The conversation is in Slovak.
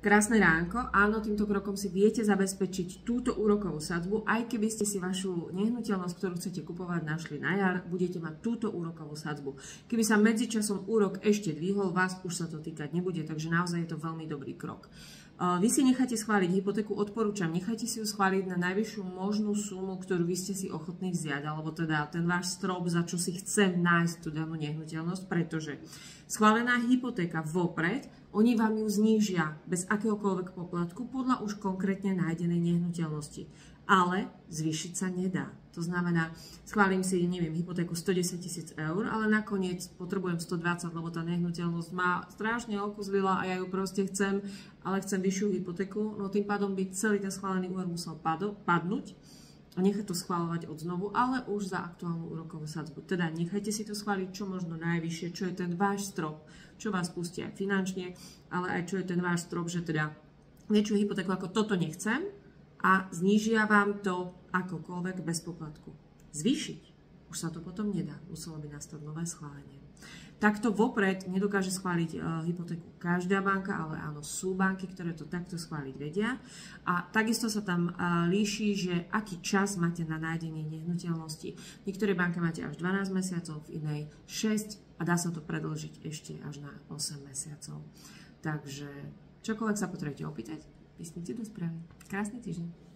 Krásne ránko, áno, týmto krokom si viete zabezpečiť túto úrokovú sadzbu, aj keby ste si vašu nehnuteľnosť, ktorú chcete kupovať, našli na jar, budete mať túto úrokovú sadzbu. Keby sa medzičasom úrok ešte dvihol, vás už sa to týkať nebude, takže naozaj je to veľmi dobrý krok. Vy si necháte schváliť hypotéku, odporúčam, nechajte si ju schváliť na najvyššiu možnú sumu, ktorú vy ste si ochotní vziať, alebo teda ten váš strop, za čo si chcem nájsť tú danú nehnuteľnosť, pretože schválená hypotéka vopred, oni vám ju znížia bez akéhokoľvek poplatku podľa už konkrétne nájdenej nehnuteľnosti. Ale zvýšiť sa nedá. To znamená, schválim si, neviem, hypotéku 110 000 eur, ale nakoniec potrebujem 120, lebo tá nehnuteľnosť ma strašne okuzlila a ja ju proste chcem, ale chcem vyššiu hypotéku, no tým pádom by celý ten schválený úver musel padnúť a nechať to schváľovať odznovu, ale už za aktuálnu úrokovú sadzbu. Teda nechajte si to schváliť čo možno najvyššie, čo je ten váš strop, čo vás pustí aj finančne, ale aj čo je ten váš strop, že teda väčšiu hypotéku ako toto nechcem a znížia vám to akokoľvek bez poplatku. Zvýšiť už sa to potom nedá, muselo by nastať nové schválenie. Takto vopred nedokáže schváliť hypotéku každá banka, ale áno, sú banky, ktoré to takto schváliť vedia. A takisto sa tam líši, že aký čas máte na nájdenie nehnuteľnosti. V niektorej banke máte až 12 mesiacov, v inej 6 a dá sa to predĺžiť ešte až na 8 mesiacov. Takže čokoľvek sa potrebujete opýtať, písnite do správy. Krásny týždeň.